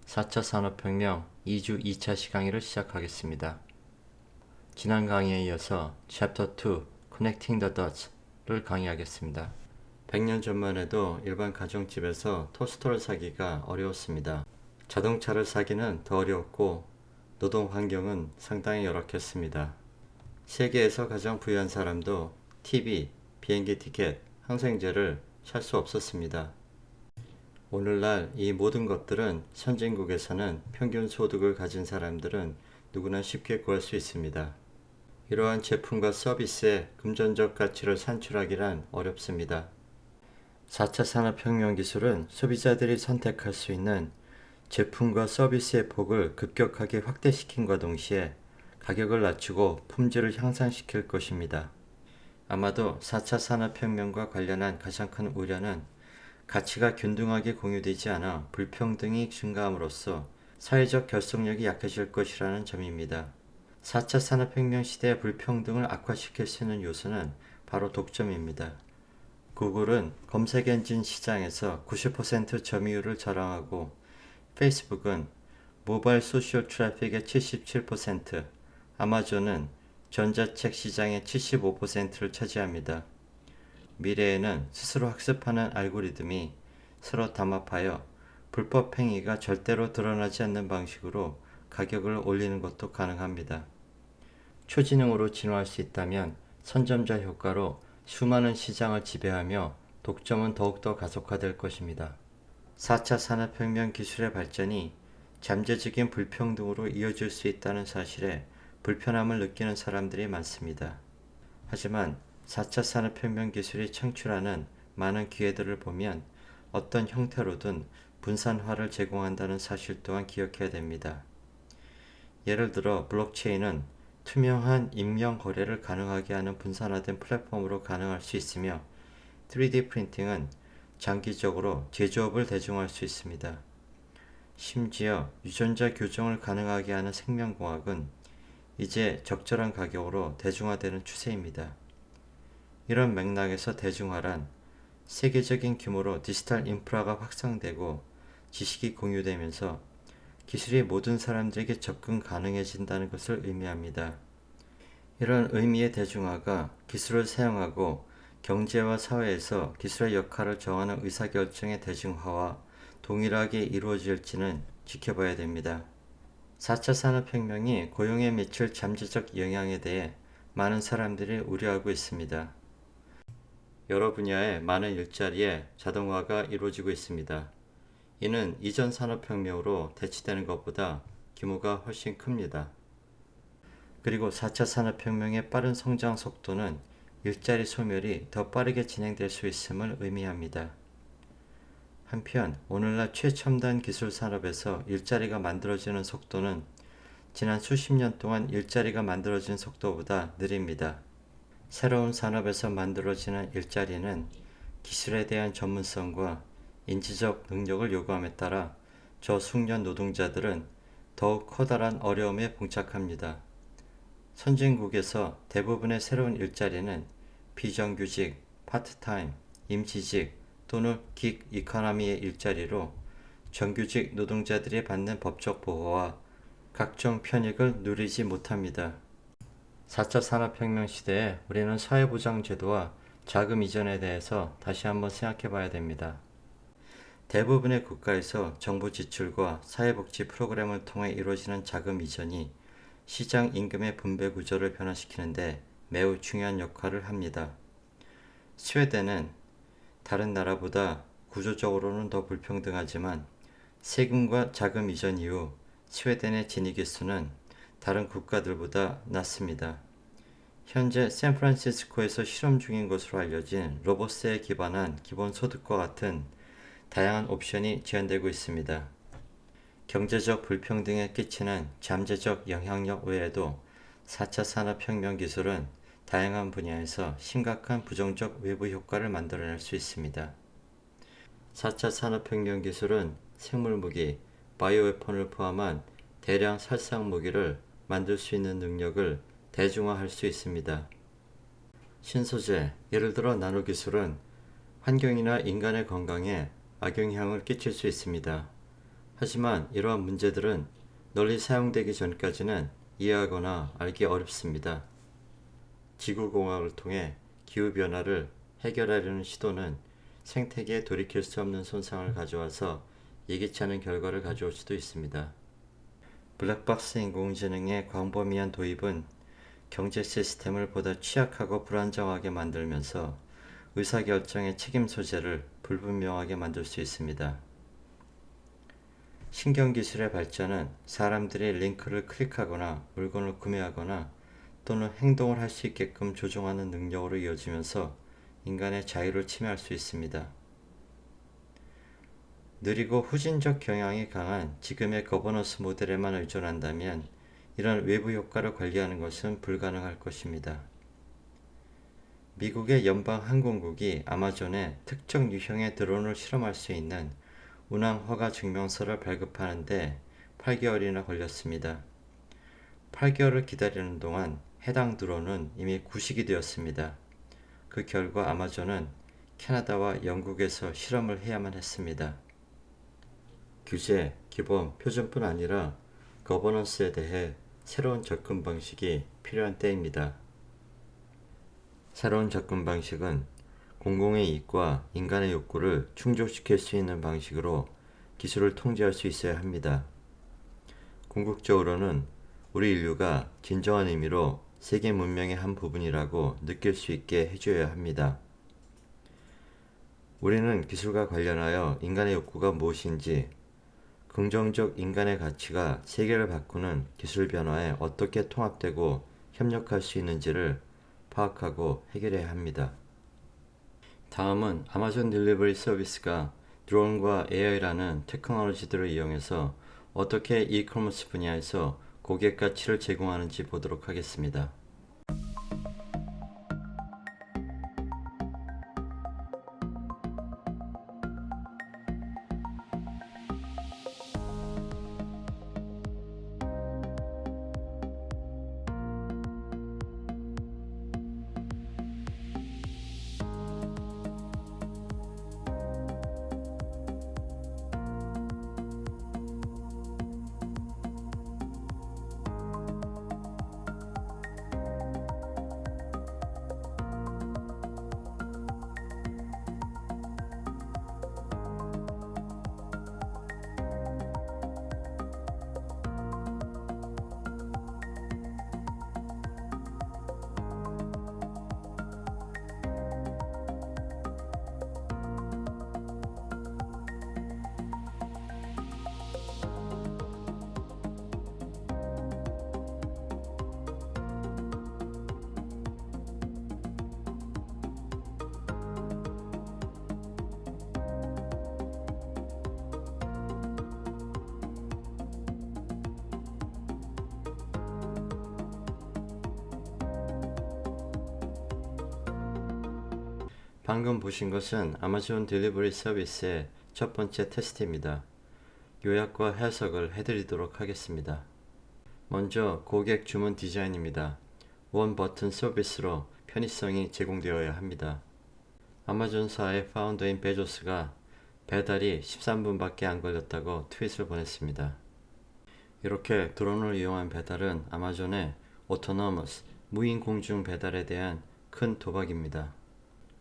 4차 산업혁명 2주 2차 시강의를 시작하겠습니다. 지난 강의에 이어서 Chapter 2 Connecting the Dots를 강의하겠습니다. 100년 전만 해도 일반 가정집에서 토스터를 사기가 어려웠습니다. 자동차를 사기는 더 어려웠고 노동 환경은 상당히 열악했습니다. 세계에서 가장 부유한 사람도 TV, 비행기 티켓, 항생제를 살 수 없었습니다. 오늘날 이 모든 것들은 선진국에서는 평균 소득을 가진 사람들은 누구나 쉽게 구할 수 있습니다. 이러한 제품과 서비스의 금전적 가치를 산출하기란 어렵습니다. 4차 산업혁명 기술은 소비자들이 선택할 수 있는 제품과 서비스의 폭을 급격하게 확대시킨과 동시에 가격을 낮추고 품질을 향상시킬 것입니다. 아마도 4차 산업혁명과 관련한 가장 큰 우려는 가치가 균등하게 공유되지 않아 불평등이 증가함으로써 사회적 결속력이 약해질 것이라는 점입니다. 4차 산업혁명 시대의 불평등을 악화시킬 수 있는 요소는 바로 독점입니다. 구글은 검색 엔진 시장에서 90% 점유율을 자랑하고 페이스북은 모바일 소셜 트래픽의 77%, 아마존은 전자책 시장의 75%를 차지합니다. 미래에는 스스로 학습하는 알고리즘이 서로 담합하여 불법 행위가 절대로 드러나지 않는 방식으로 가격을 올리는 것도 가능합니다. 초지능으로 진화할 수 있다면 선점자 효과로 수많은 시장을 지배하며 독점은 더욱더 가속화될 것입니다. 4차 산업혁명 기술의 발전이 잠재적인 불평등으로 이어질 수 있다는 사실에 불편함을 느끼는 사람들이 많습니다. 하지만 4차 산업혁명 기술이 창출하는 많은 기회들을 보면 어떤 형태로든 분산화를 제공한다는 사실 또한 기억해야 됩니다. 예를 들어 블록체인은 투명한 익명 거래를 가능하게 하는 분산화된 플랫폼으로 가능할 수 있으며 3D 프린팅은 장기적으로 제조업을 대중화할 수 있습니다. 심지어 유전자 교정을 가능하게 하는 생명공학은 이제 적절한 가격으로 대중화되는 추세입니다. 이런 맥락에서 대중화란 세계적인 규모로 디지털 인프라가 확산되고 지식이 공유되면서 기술이 모든 사람들에게 접근 가능해진다는 것을 의미합니다. 이런 의미의 대중화가 기술을 사용하고 경제와 사회에서 기술의 역할을 정하는 의사결정의 대중화와 동일하게 이루어질지는 지켜봐야 됩니다. 4차 산업혁명이 고용에 미칠 잠재적 영향에 대해 많은 사람들이 우려하고 있습니다. 여러 분야의 많은 일자리에 자동화가 이루어지고 있습니다. 이는 이전 산업혁명으로 대치되는 것보다 규모가 훨씬 큽니다. 그리고 4차 산업혁명의 빠른 성장 속도는 일자리 소멸이 더 빠르게 진행될 수 있음을 의미합니다. 한편 오늘날 최첨단 기술 산업에서 일자리가 만들어지는 속도는 지난 수십 년 동안 일자리가 만들어진 속도보다 느립니다. 새로운 산업에서 만들어지는 일자리는 기술에 대한 전문성과 인지적 능력을 요구함에 따라 저숙련 노동자들은 더욱 커다란 어려움에 봉착합니다. 선진국에서 대부분의 새로운 일자리는 비정규직, 파트타임, 임시직 또는 긱 이코노미의 일자리로 정규직 노동자들이 받는 법적 보호와 각종 편익을 누리지 못합니다. 4차 산업혁명 시대에 우리는 사회보장제도와 자금 이전에 대해서 다시 한번 생각해 봐야 됩니다. 대부분의 국가에서 정부 지출과 사회복지 프로그램을 통해 이루어지는 자금 이전이 시장 임금의 분배 구조를 변화시키는데 매우 중요한 역할을 합니다. 스웨덴은 다른 나라보다 구조적으로는 더 불평등하지만 세금과 자금 이전 이후 스웨덴의 진위기 수는 다른 국가들보다 낮습니다. 현재 샌프란시스코에서 실험 중인 것으로 알려진 로버스에 기반한 기본소득과 같은 다양한 옵션이 제한되고 있습니다. 경제적 불평등에 끼치는 잠재적 영향력 외에도 4차 산업혁명 기술은 다양한 분야에서 심각한 부정적 외부 효과를 만들어낼 수 있습니다. 4차 산업혁명 기술은 생물무기, 바이오웨폰을 포함한 대량 살상 무기를 만들 수 있는 능력을 대중화할 수 있습니다. 신소재, 예를 들어 나노기술은 환경이나 인간의 건강에 악영향을 끼칠 수 있습니다. 하지만 이러한 문제들은 널리 사용되기 전까지는 이해하거나 알기 어렵습니다. 지구공학을 통해 기후변화를 해결하려는 시도는 생태계에 돌이킬 수 없는 손상을 가져와서 예기치 않은 결과를 가져올 수도 있습니다. 블랙박스 인공지능의 광범위한 도입은 경제 시스템을 보다 취약하고 불안정하게 만들면서 의사결정의 책임 소재를 불분명하게 만들 수 있습니다. 신경기술의 발전은 사람들이 링크를 클릭하거나 물건을 구매하거나 또는 행동을 할 수 있게끔 조종하는 능력으로 이어지면서 인간의 자유를 침해할 수 있습니다. 느리고 후진적 경향이 강한 지금의 거버넌스 모델에만 의존한다면 이런 외부 효과를 관리하는 것은 불가능할 것입니다. 미국의 연방항공국이 아마존에 특정 유형의 드론을 실험할 수 있는 운항 허가 증명서를 발급하는 데 8개월이나 걸렸습니다. 8개월을 기다리는 동안 해당 드론은 이미 구식이 되었습니다. 그 결과 아마존은 캐나다와 영국에서 실험을 해야만 했습니다. 규제, 기본, 표준뿐 아니라 거버넌스에 대해 새로운 접근 방식이 필요한 때입니다. 새로운 접근 방식은 공공의 이익과 인간의 욕구를 충족시킬 수 있는 방식으로 기술을 통제할 수 있어야 합니다. 궁극적으로는 우리 인류가 진정한 의미로 세계 문명의 한 부분이라고 느낄 수 있게 해줘야 합니다. 우리는 기술과 관련하여 인간의 욕구가 무엇인지, 긍정적 인간의 가치가 세계를 바꾸는 기술 변화에 어떻게 통합되고 협력할 수 있는지를 파악하고 해결해야 합니다. 다음은 아마존 딜리버리 서비스가 드론과 AI라는 테크놀로지들을 이용해서 어떻게 이커머스 분야에서 고객 가치를 제공하는지 보도록 하겠습니다. 방금 보신 것은 아마존 딜리버리 서비스의 첫 번째 테스트입니다. 요약과 해석을 해드리도록 하겠습니다. 먼저 고객 주문 디자인입니다. 원 버튼 서비스로 편의성이 제공되어야 합니다. 아마존사의 파운더인 베조스가 배달이 13분밖에 안 걸렸다고 트윗을 보냈습니다. 이렇게 드론을 이용한 배달은 아마존의 오토노머스 무인 공중 배달에 대한 큰 도박입니다.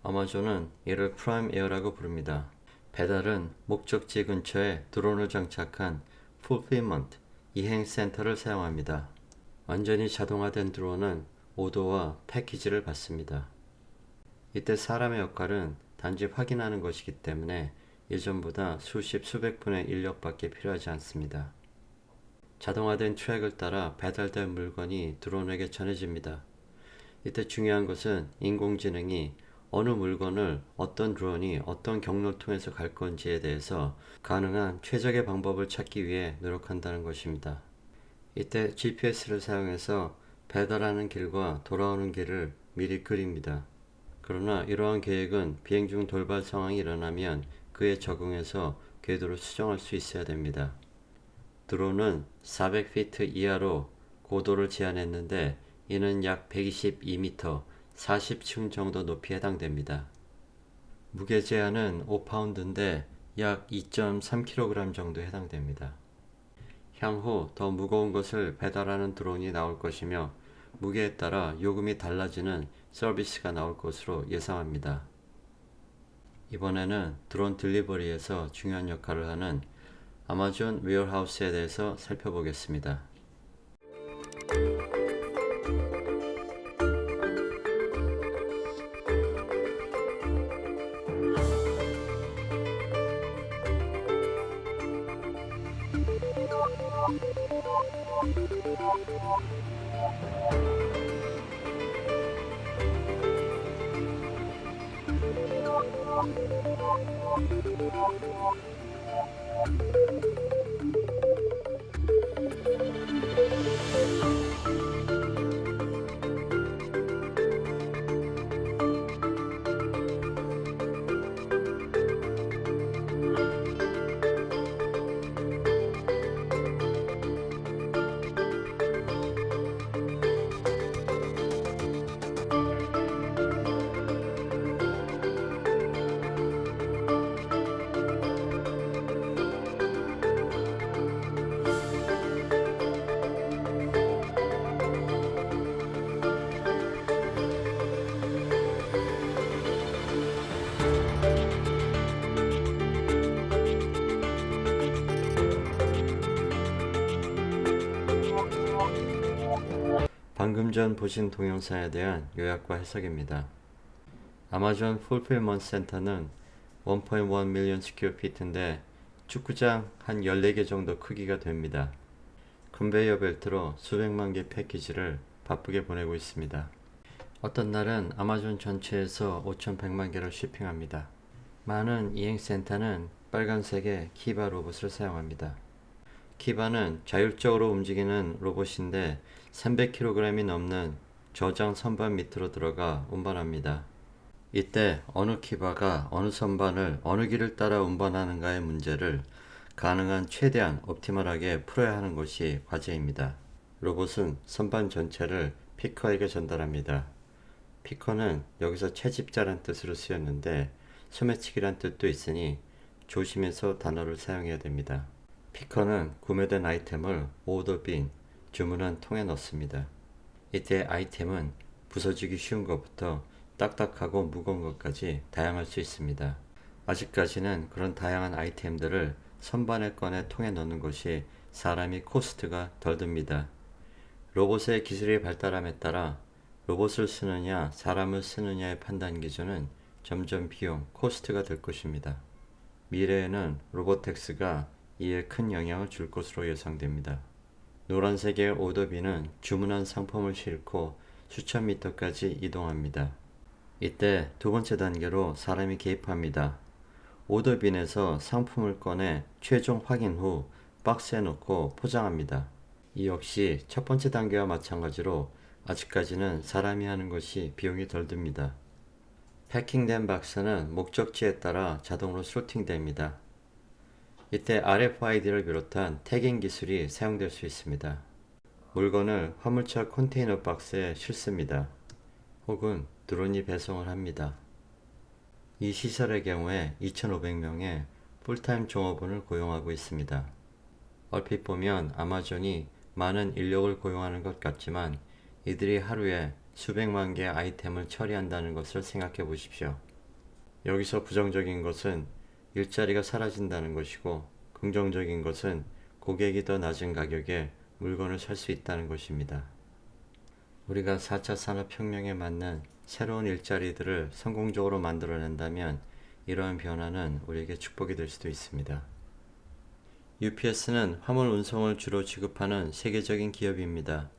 아마존은 이를 프라임 에어라고 부릅니다. 배달은 목적지 근처에 드론을 장착한 풀필먼트 이행센터를 사용합니다. 완전히 자동화된 드론은 오더와 패키지를 받습니다. 이때 사람의 역할은 단지 확인하는 것이기 때문에 예전보다 수십 수백 분의 인력밖에 필요하지 않습니다. 자동화된 트랙을 따라 배달된 물건이 드론에게 전해집니다. 이때 중요한 것은 인공지능이 어느 물건을 어떤 드론이 어떤 경로를 통해서 갈 건지에 대해서 가능한 최적의 방법을 찾기 위해 노력한다는 것입니다. 이때 GPS를 사용해서 배달하는 길과 돌아오는 길을 미리 그립니다. 그러나 이러한 계획은 비행 중 돌발 상황이 일어나면 그에 적응해서 궤도를 수정할 수 있어야 됩니다. 드론은 400피트 이하로 고도를 제한했는데 이는 약 122m, 40층 정도 높이에 해당됩니다. 무게 제한은 5파운드인데 약 2.3kg 정도에 해당됩니다. 향후 더 무거운 것을 배달하는 드론이 나올 것이며 무게에 따라 요금이 달라지는 서비스가 나올 것으로 예상합니다. 이번에는 드론 딜리버리에서 중요한 역할을 하는 아마존 웨어하우스에 대해서 살펴보겠습니다. 방금 전 보신 동영상에 대한 요약과 해석입니다. 아마존 풀필먼트 센터는 1.1 밀리언 스퀘어피트인데 축구장 한 14개 정도 크기가 됩니다. 컨베이어 벨트로 수백만 개 패키지를 바쁘게 보내고 있습니다. 어떤 날은 아마존 전체에서 5,100만 개를 쇼핑합니다. 많은 이행센터는 빨간색의 키바 로봇을 사용합니다. 키바는 자율적으로 움직이는 로봇인데 300kg이 넘는 저장 선반 밑으로 들어가 운반합니다. 이때 어느 키바가 어느 선반을 어느 길을 따라 운반하는가의 문제를 가능한 최대한 옵티멀하게 풀어야 하는 것이 과제입니다. 로봇은 선반 전체를 피커에게 전달합니다. 피커는 여기서 채집자란 뜻으로 쓰였는데 소매치기란 뜻도 있으니 조심해서 단어를 사용해야 됩니다. 피커는 구매된 아이템을 오더빈, 주문한 통에 넣습니다. 이때 아이템은 부서지기 쉬운 것부터 딱딱하고 무거운 것까지 다양할 수 있습니다. 아직까지는 그런 다양한 아이템들을 선반에 꺼내 통에 넣는 것이 사람이 코스트가 덜 듭니다. 로봇의 기술이 발달함에 따라 로봇을 쓰느냐 사람을 쓰느냐의 판단 기준은 점점 비용, 코스트가 될 것입니다. 미래에는 로보택스가 이에 큰 영향을 줄 것으로 예상됩니다. 노란색의 오더빈은 주문한 상품을 싣고 수천 미터까지 이동합니다. 이때 두 번째 단계로 사람이 개입합니다. 오더빈에서 상품을 꺼내 최종 확인 후 박스에 넣고 포장합니다. 이 역시 첫 번째 단계와 마찬가지로 아직까지는 사람이 하는 것이 비용이 덜 듭니다. 패킹된 박스는 목적지에 따라 자동으로 소팅됩니다. 이때 RFID를 비롯한 태깅 기술이 사용될 수 있습니다. 물건을 화물차 컨테이너 박스에 싣습니다. 혹은 드론이 배송을 합니다. 이 시설의 경우에 2,500명의 풀타임 종업원을 고용하고 있습니다. 얼핏 보면 아마존이 많은 인력을 고용하는 것 같지만 이들이 하루에 수백만 개의 아이템을 처리한다는 것을 생각해 보십시오. 여기서 부정적인 것은 일자리가 사라진다는 것이고 긍정적인 것은 고객이 더 낮은 가격에 물건을 살 수 있다는 것입니다. 우리가 4차 산업혁명에 맞는 새로운 일자리들을 성공적으로 만들어낸다면 이러한 변화는 우리에게 축복이 될 수도 있습니다. UPS는 화물 운송을 주로 지급하는 세계적인 기업입니다.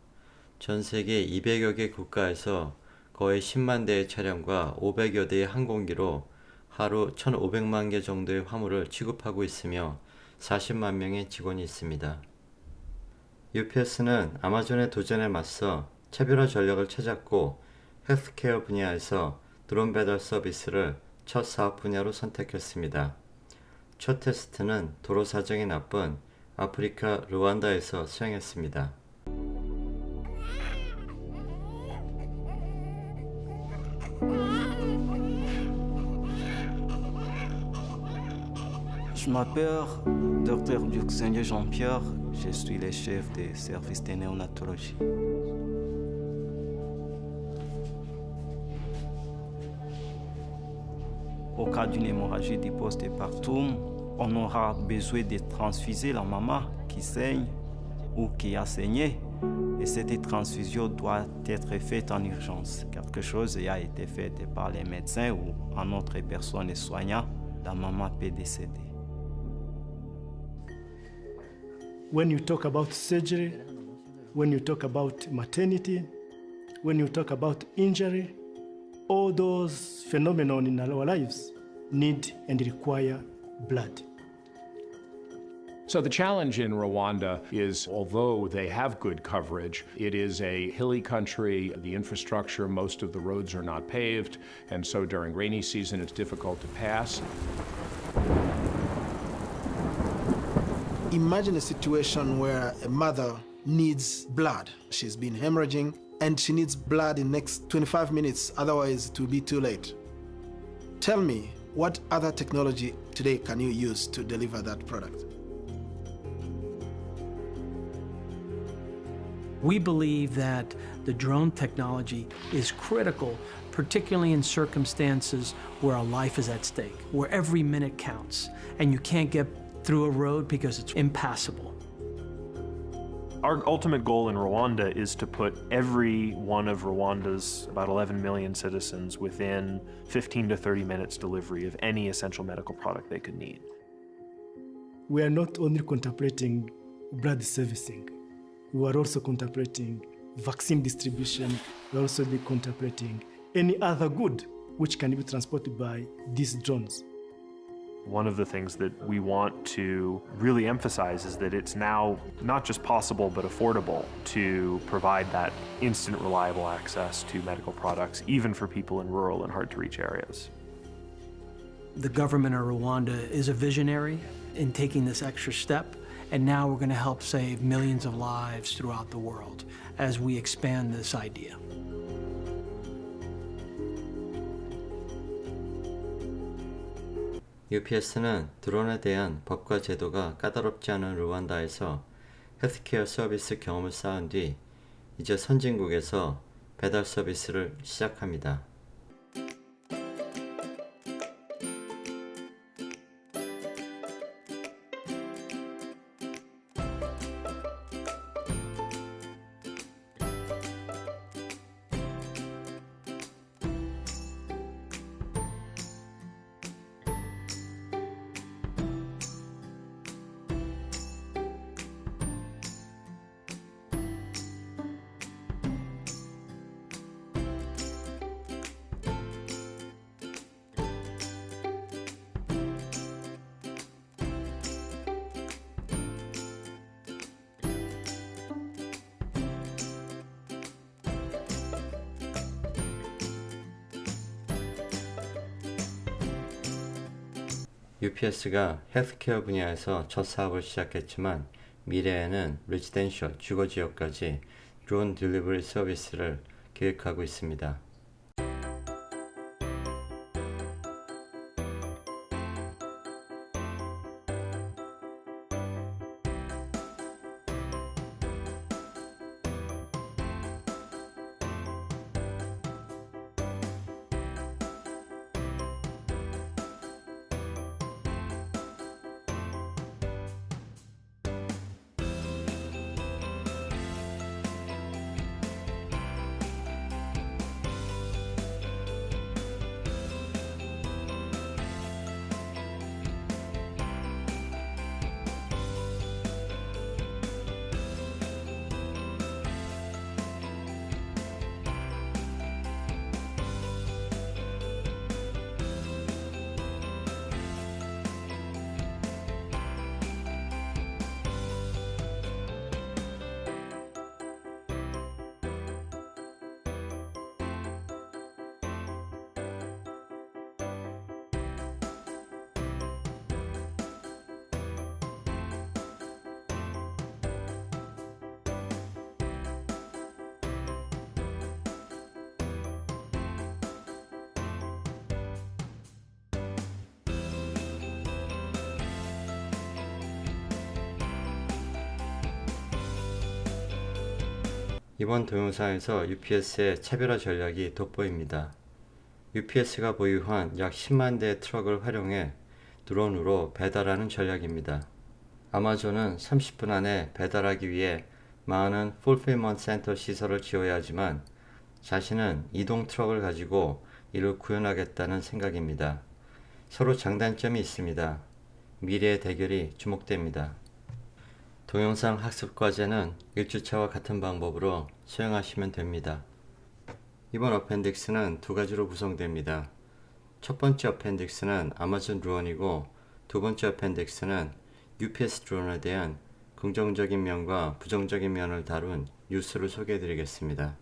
전 세계 200여 개 국가에서 거의 10만 대의 차량과 500여 대의 항공기로 하루 1,500만 개 정도의 화물을 취급하고 있으며 40만 명의 직원이 있습니다. UPS는 아마존의 도전에 맞서 차별화 전략을 찾았고 헬스케어 분야에서 드론 배달 서비스를 첫 사업 분야로 선택했습니다. 첫 테스트는 도로 사정이 나쁜 아프리카 르완다에서 수행했습니다. Je m'appelle Dr Duxengue Jean-Pierre. Je suis le chef des services de néonatologie. Au cas d'une hémorragie du post-partum, on aura besoin de transfuser la maman qui saigne ou qui a saigné. Et cette transfusion doit être faite en urgence. Quelque chose a été fait par les médecins ou une autre personne soignante. La maman peut décéder. When you talk about surgery, when you talk about maternity, when you talk about injury, all those phenomena in our lives need and require blood. So the challenge in Rwanda is, although they have good coverage, it is a hilly country, the infrastructure, most of the roads are not paved, and so during rainy season it's difficult to pass. Imagine a situation where a mother needs blood. She's been hemorrhaging and she needs blood in the next 25 minutes, otherwise it will be too late. Tell me, what other technology today can you use to deliver that product? We believe that the drone technology is critical, particularly in circumstances where a life is at stake, where every minute counts, and you can't get through a road because it's impassable. Our ultimate goal in Rwanda is to put every one of Rwanda's about 11 million citizens within 15 to 30 minutes delivery of any essential medical product they could need. We are not only contemplating blood servicing, we are also contemplating vaccine distribution, we are also contemplating any other good which can be transported by these drones. One of the things that we want to really emphasize is that it's now not just possible but affordable to provide that instant, reliable access to medical products, even for people in rural and hard-to-reach areas. The government of Rwanda is a visionary in taking this extra step, and now we're going to help save millions of lives throughout the world as we expand this idea. UPS는 드론에 대한 법과 제도가 까다롭지 않은 루안다에서 헬스케어 서비스 경험을 쌓은 뒤 이제 선진국에서 배달 서비스를 시작합니다. UPS가 헬스케어 분야에서 첫 사업을 시작했지만 미래에는 레지덴셜 주거지역까지 드론 딜리버리 서비스를 계획하고 있습니다. 이번 동영상에서 UPS의 차별화 전략이 돋보입니다. UPS가 보유한 약 10만 대의 트럭을 활용해 드론으로 배달하는 전략입니다. 아마존은 30분 안에 배달하기 위해 많은 풀필먼트 센터 시설을 지어야 하지만 자신은 이동 트럭을 가지고 이를 구현하겠다는 생각입니다. 서로 장단점이 있습니다. 미래의 대결이 주목됩니다. 동영상 학습 과제는 1주차와 같은 방법으로 수행하시면 됩니다. 이번 어펜딕스는 두 가지로 구성됩니다. 첫 번째 어펜딕스는 아마존 드론이고 두 번째 어펜딕스는 UPS 드론에 대한 긍정적인 면과 부정적인 면을 다룬 뉴스를 소개해 드리겠습니다.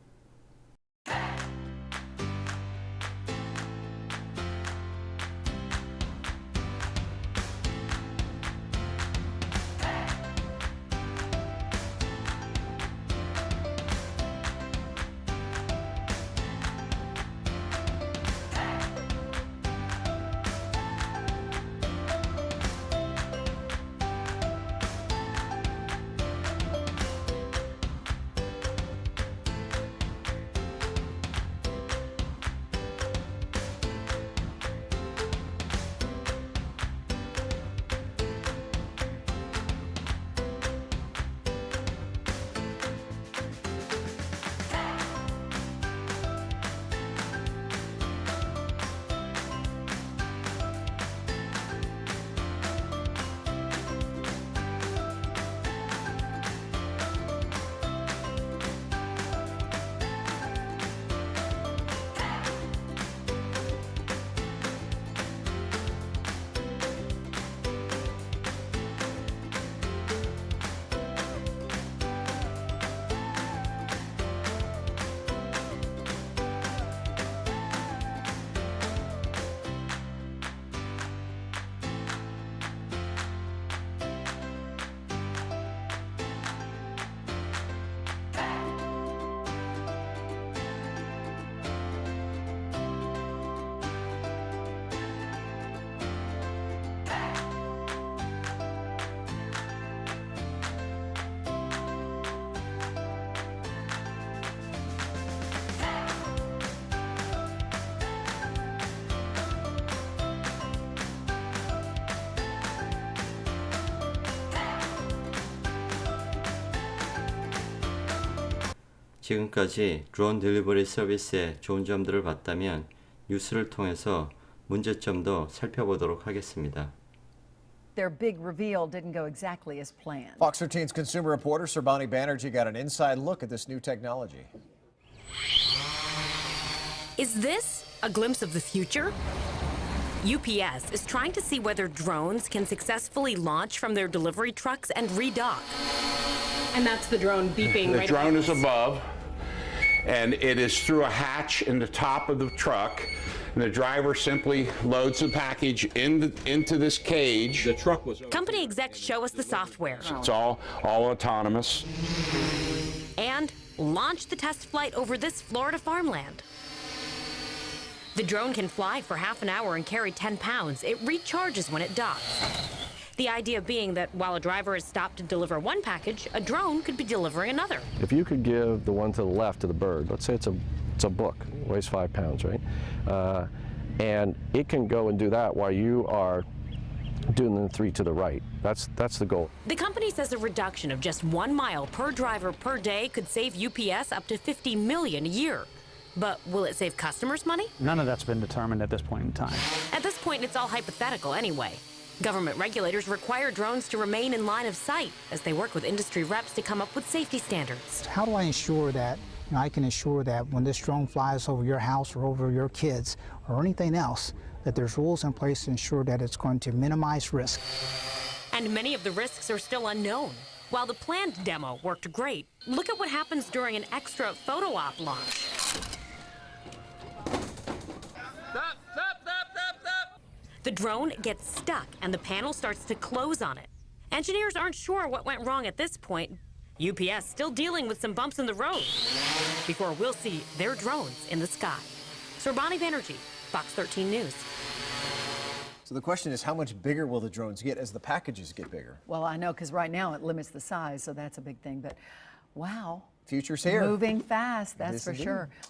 지금까지 드론 딜리버리 서비스의 좋은 점들을 봤다면 뉴스를 통해서 문제점도 살펴보도록 하겠습니다. Their big reveal didn't go exactly as planned. Fox 13's consumer reporter Surbani Banerjee got an inside look at this new technology. Is this a glimpse of the future? UPS is trying to see whether drones can successfully launch from their delivery trucks and redock. And that's the drone beeping The right drone above is us. above, and it is through a hatch in the top of the truck. And the driver simply loads the package into this cage. The truck was Company execs show us the software It's all autonomous. and launch the test flight over this Florida farmland. The drone can fly for half an hour and carry 10 pounds. It recharges when it docks. The idea being that while a driver is stopped to deliver one package, a drone could be delivering another. If you could give the one to the left to the bird, let's say it's a book, weighs 5 pounds, right? And it can go and do that while you are doing the 3 to the right. That's the goal. The company says a reduction of just 1 mile per driver per day could save UPS up to $50 million a year. But will it save customers money? None of that's been determined at this point in time. At this point, it's all hypothetical anyway. Government regulators require drones to remain in line of sight as they work with industry reps to come up with safety standards. How do I ensure that I can ensure that when this drone flies over your house or over your kids or anything else, that there's rules in place to ensure that it's going to minimize risk? And many of the risks are still unknown. While the planned demo worked great, look at what happens during an extra photo op launch. The drone gets stuck and the panel starts to close on it. Engineers aren't sure what went wrong at this point. UPS still dealing with some bumps in the road before we'll see their drones in the sky. Surbani Banerjee, Fox 13 News. So the question is, how much bigger will the drones get as the packages get bigger? Well, I know, because right now it limits the size, so that's a big thing. But wow, Future's here. Moving fast, that's is for indeed. sure.